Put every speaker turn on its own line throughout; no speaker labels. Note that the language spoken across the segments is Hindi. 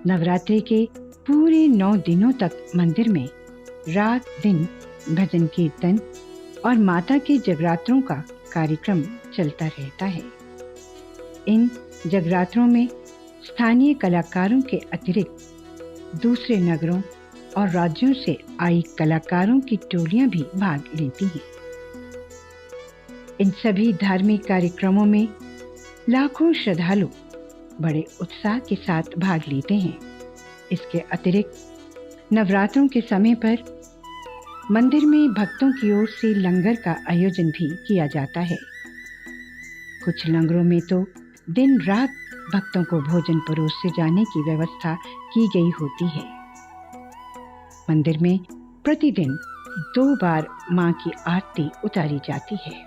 नवरात्रि के पूरे 9 दिनों तक मंदिर में रात दिन भजन कीर्तन और माता के जगरात्रों का कार्यक्रम चलता रहता है। इन जगरात्रों में स्थानीय कलाकारों के अतिरिक्त दूसरे नगरों और राज्यों से आई कलाकारों की टोलियां भी भाग लेती हैं। इन सभी धार्मिक कार्यक्रमों में लाखों श्रद्धालु बड़े उत्साह के साथ भाग लेते हैं। इसके अतिरिक्त नवरात्रों के समय पर मंदिर में भक्तों की ओर से लंगर का आयोजन भी किया जाता है। कुछ लंगरों में तो दिन रात भक्तों को भोजन परोसे जाने की व्यवस्था की गई होती है। मंदिर में प्रतिदिन 2 बार मां की आरती उतारी जाती है,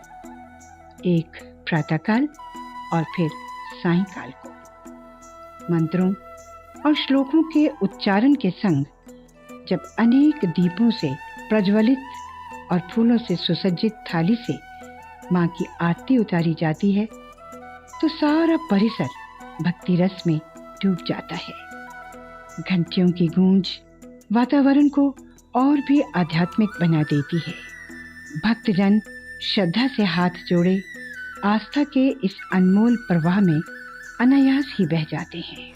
एक प्रातःकाल और फिर सायंकाल को। मंत्रों और श्लोकों के उच्चारण के संग जब अनेक दीपों से प्रज्वलित और फूलों से सुसज्जित थाली से मां की आरती उतारी जाती है तो सारा परिसर भक्ति रस में डूब जाता है। घंटियों की गूंज वातावरण को और भी आध्यात्मिक बना देती है। भक्तजन श्रद्धा से हाथ जोड़े आस्था के इस अनमोल प्रवाह में अनायास ही बह जाते हैं।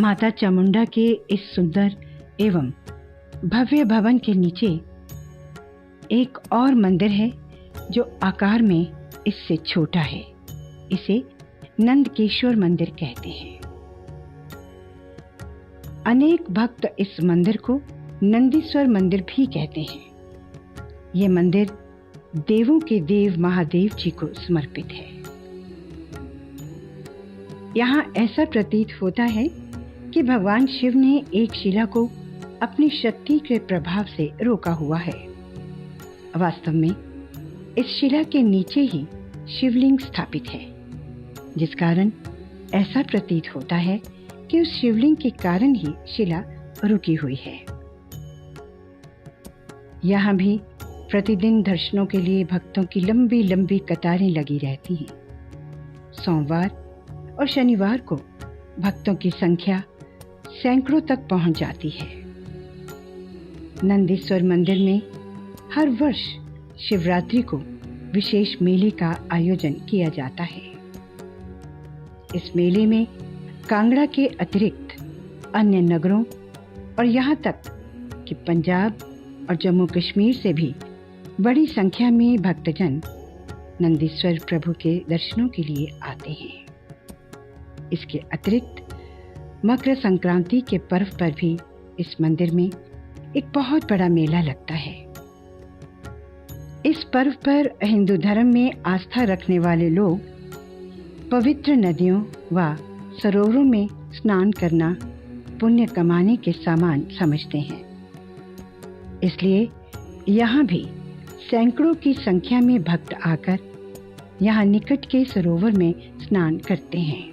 माता चामुंडा के इस सुंदर एवं भव्य भवन के नीचे एक और मंदिर है जो आकार में इससे छोटा है। इसे नंदकेश्वर मंदिर कहते हैं। अनेक भक्त इस मंदिर को नंदीश्वर मंदिर भी कहते हैं। यह मंदिर देवों के देव महादेव जी को समर्पित है। यहाँ ऐसा प्रतीत होता है कि भगवान शिव ने एक शिला को अपनी शक्ति के प्रभाव से रोका हुआ है। वास्तव में इस शिला के नीचे ही शिवलिंग स्थापित है, जिस कारण ऐसा प्रतीत होता है कि उस शिवलिंग के कारण ही शिला रुकी हुई है। यहाँ भी प्रतिदिन दर्शनों के लिए भक्तों की लंबी लंबी कतारें लगी रहती हैं। सोमवार और शनिवार को भक्तों की संख्या सैकड़ों तक पहुंच जाती है। नंदीश्वर मंदिर में हर वर्ष शिवरात्रि को विशेष मेले का आयोजन किया जाता है। इस मेले में कांगड़ा के अतिरिक्त अन्य नगरों और यहाँ तक कि पंजाब और जम्मू कश्मीर से भी बड़ी संख्या में भक्तजन नंदीश्वर प्रभु के दर्शनों के लिए आते हैं। इसके अतिरिक्त मकर संक्रांति के पर्व पर भी इस मंदिर में एक बहुत बड़ा मेला लगता है। इस पर्व पर हिंदू धर्म में आस्था रखने वाले लोग पवित्र नदियों व सरोवरों में स्नान करना पुण्य कमाने के समान समझते हैं। इसलिए यहाँ भी सैकड़ों की संख्या में भक्त आकर यहाँ निकट के सरोवर में स्नान करते हैं।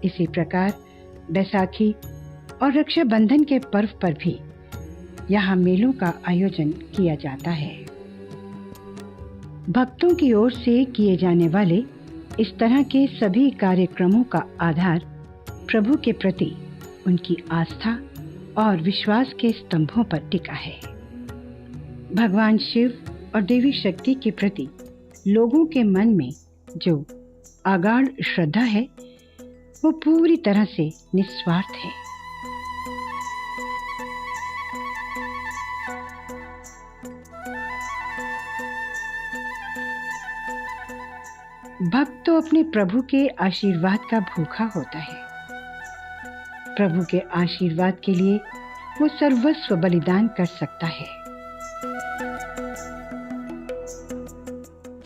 इसी प्रकार बैसाखी और रक्षाबंधन के पर्व पर भी यहाँ मेलों का आयोजन किया जाता है। भक्तों की ओर से किए जाने वाले इस तरह के सभी कार्यक्रमों का आधार प्रभु के प्रति उनकी आस्था और विश्वास के स्तंभों पर टिका है। भगवान शिव और देवी शक्ति के प्रति लोगों के मन में जो अगाढ़ श्रद्धा है वो पूरी तरह से निस्वार्थ है। भक्त तो अपने प्रभु के आशीर्वाद का भूखा होता है। प्रभु के आशीर्वाद के लिए वो सर्वस्व बलिदान कर सकता है।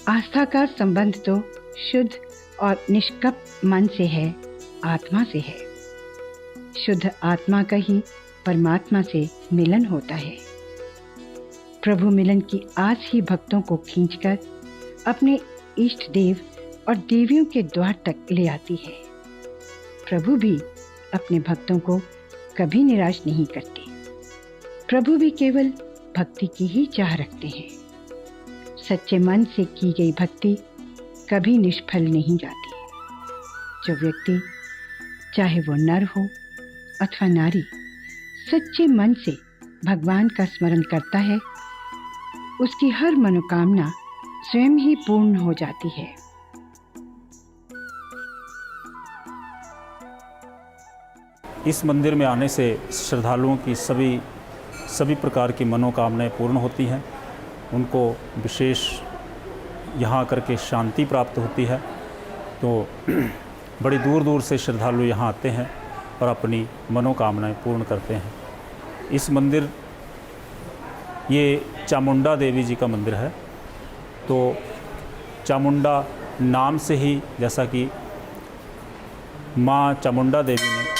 आस्था का संबंध तो शुद्ध और निष्कप मन से है, आत्मा से है। शुद्ध आत्मा का ही परमात्मा से मिलन होता है। प्रभु मिलन की आस ही भक्तों को खींचकर अपने इष्ट देव और देवियों के द्वार तक ले आती है। प्रभु भी अपने भक्तों को कभी निराश नहीं करते। प्रभु भी केवल भक्ति की ही चाह रखते हैं। सच्चे मन से की गई भक्ति कभी निष्फल नहीं जाती। जो व्यक्ति, चाहे वो नर हो अथवा नारी, सच्चे मन से भगवान का स्मरण करता है, उसकी हर मनोकामना स्वयं ही पूर्ण हो जाती है।
इस मंदिर में आने से श्रद्धालुओं की सभी प्रकार की मनोकामनाएं पूर्ण होती हैं। उनको विशेष यहाँ आकर के शांति प्राप्त होती है। तो बड़ी दूर दूर से श्रद्धालु यहाँ आते हैं और अपनी मनोकामनाएं पूर्ण करते हैं। इस मंदिर, ये चामुंडा देवी जी का मंदिर है। तो चामुंडा नाम से ही, जैसा कि माँ चामुंडा देवी ने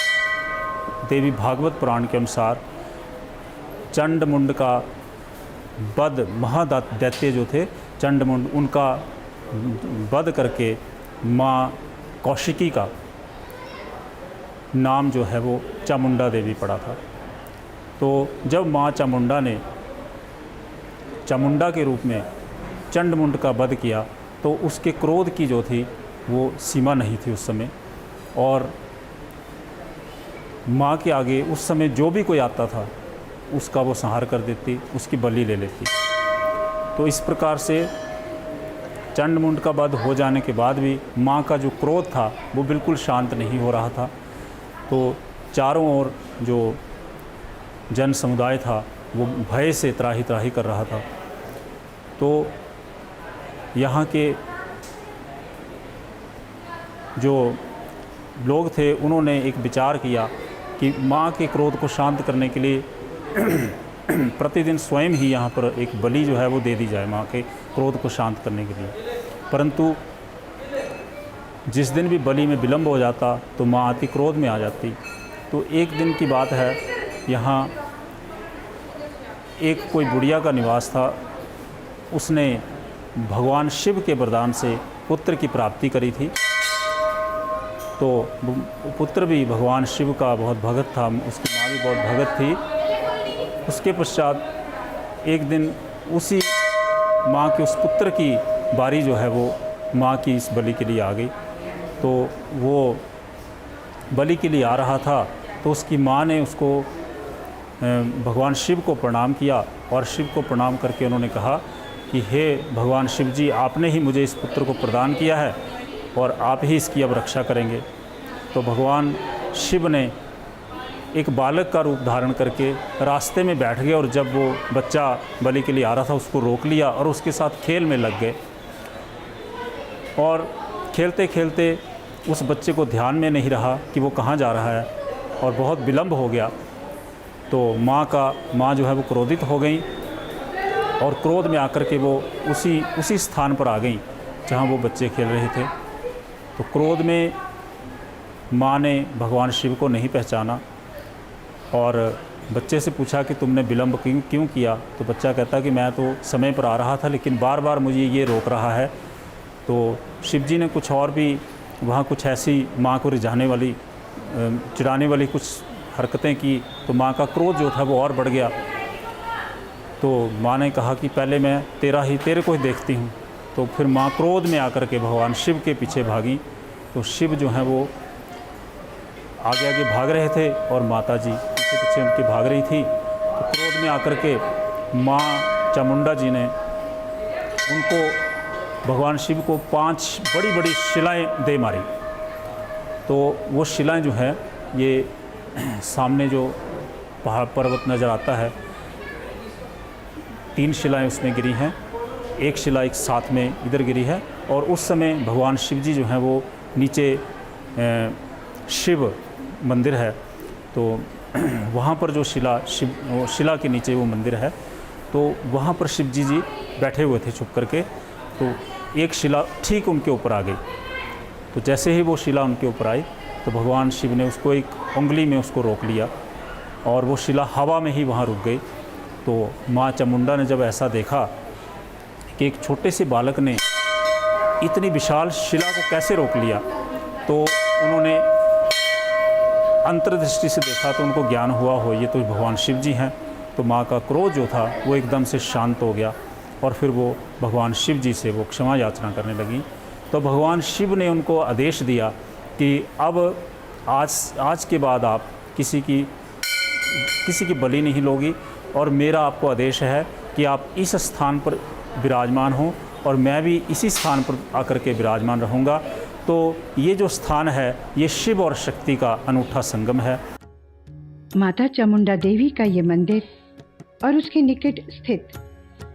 देवी भागवत पुराण के अनुसार चंडमुंड का वध, महादैत्य जो थे चंडमुंड, उनका वध करके माँ कौशिकी का नाम जो है वो चामुंडा देवी पड़ा था। तो जब माँ चामुंडा ने चामुंडा के रूप में चंडमुंड का वध किया तो उसके क्रोध की जो थी वो सीमा नहीं थी उस समय। और माँ के आगे उस समय जो भी कोई आता था उसका वो संहार कर देती, उसकी बलि ले लेती। तो इस प्रकार से चंडमुंड का वध हो जाने के बाद भी माँ का जो क्रोध था वो बिल्कुल शांत नहीं हो रहा था। तो चारों ओर जो जन समुदाय था वो भय से त्राही त्राही कर रहा था। तो यहाँ के जो लोग थे उन्होंने एक विचार किया कि माँ के क्रोध को शांत करने के लिए प्रतिदिन स्वयं ही यहाँ पर एक बलि जो है वो दे दी जाए माँ के क्रोध को शांत करने के लिए। परंतु जिस दिन भी बलि में विलंब हो जाता तो माँ अति क्रोध में आ जाती। तो एक दिन की बात है, यहाँ एक कोई बुढ़िया का निवास था उसने भगवान शिव के वरदान से पुत्र की प्राप्ति करी थी। तो पुत्र भी भगवान शिव का बहुत भगत था, उसकी माँ भी बहुत भगत थी। उसके पश्चात एक दिन उसी माँ के उस पुत्र की बारी जो है वो माँ की इस बलि के लिए आ गई। तो वो बलि के लिए आ रहा था तो उसकी माँ ने उसको भगवान शिव को प्रणाम किया और शिव को प्रणाम करके उन्होंने कहा कि हे भगवान शिव जी, आपने ही मुझे इस पुत्र को प्रदान किया है और आप ही इसकी अब रक्षा करेंगे। तो भगवान शिव ने एक बालक का रूप धारण करके रास्ते में बैठ गए और जब वो बच्चा बलि के लिए आ रहा था उसको रोक लिया और उसके साथ खेल में लग गए। और खेलते खेलते उस बच्चे को ध्यान में नहीं रहा कि वो कहाँ जा रहा है और बहुत विलम्ब हो गया। तो माँ जो है वो क्रोधित हो गई और क्रोध में आकर के वो उसी स्थान पर आ गई जहाँ वो बच्चे खेल रहे थे। तो क्रोध में माँ ने भगवान शिव को नहीं पहचाना और बच्चे से पूछा कि तुमने विलम्ब क्यों किया। तो बच्चा कहता कि मैं तो समय पर आ रहा था लेकिन बार बार मुझे ये रोक रहा है। तो शिव जी ने कुछ और भी वहाँ कुछ ऐसी माँ को रिझाने वाली चिढ़ाने वाली कुछ हरकतें की। तो माँ का क्रोध जो था वो और बढ़ गया। तो माँ ने कहा कि पहले मैं तेरे को ही देखती हूँ। तो फिर माँ क्रोध में आकर के भगवान शिव के पीछे भागी। तो शिव जो हैं वो आगे आगे भाग रहे थे और माता जी पीछे पीछे उनके भाग रही थी। तो क्रोध में आकर के माँ चामुंडा जी ने उनको भगवान शिव को 5 बड़ी बड़ी शिलाएं दे मारी। तो वो शिलाएं जो है ये सामने जो पहाड़ पर्वत नज़र आता है 3 शिलाएं उसमें गिरी हैं। एक शिला एक साथ में इधर गिरी है और उस समय भगवान शिव जी जो हैं वो नीचे शिव मंदिर है। तो वहाँ पर जो शिला के नीचे वो मंदिर है तो वहाँ पर शिव जी बैठे हुए थे छुप करके। तो एक शिला ठीक उनके ऊपर आ गई। तो जैसे ही वो शिला उनके ऊपर आई तो भगवान शिव ने उसको एक उंगली में उसको रोक लिया और वो शिला हवा में ही वहाँ रुक गई। तो माँ चामुंडा ने जब ऐसा देखा कि एक छोटे से बालक ने इतनी विशाल शिला को कैसे रोक लिया, तो उन्होंने अंतर्दृष्टि से देखा तो उनको ज्ञान हुआ हो ये तो भगवान शिव जी हैं। तो माँ का क्रोध जो था वो एकदम से शांत हो गया और फिर वो भगवान शिव जी से वो क्षमा याचना करने लगी। तो भगवान शिव ने उनको आदेश दिया कि अब आज के बाद आप किसी की बलि नहीं लोगी और मेरा आपको आदेश है कि आप इस स्थान पर विराजमान हो और मैं भी इसी स्थान पर आकर के विराजमान रहूँगा। तो ये जो स्थान है ये शिव और शक्ति का अनूठा संगम है।
माता चामुंडा देवी का ये मंदिर और उसके निकट स्थित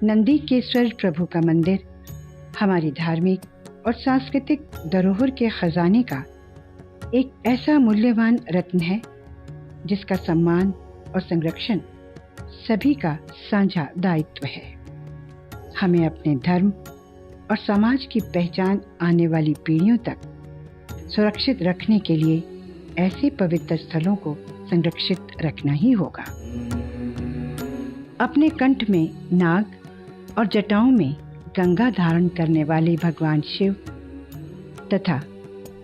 नंदीकेश्वर प्रभु का मंदिर हमारी धार्मिक और सांस्कृतिक धरोहर के खजाने का एक ऐसा मूल्यवान रत्न है जिसका सम्मान और संरक्षण सभी का साझा दायित्व है। हमें अपने धर्म और समाज की पहचान आने वाली पीढ़ियों तक सुरक्षित रखने के लिए ऐसे पवित्र स्थलों को संरक्षित रखना ही होगा। अपने कंठ में नाग और जटाओं में गंगा धारण करने वाले भगवान शिव तथा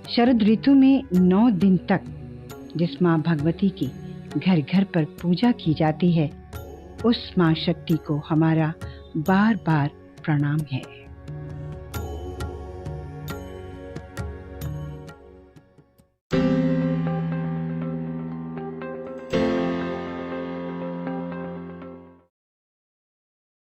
शरद ऋतु में 9 दिन तक जिस माँ भगवती की घर घर पर पूजा की जाती है उस माँ शक्ति को हमारा बार बार प्रणाम है।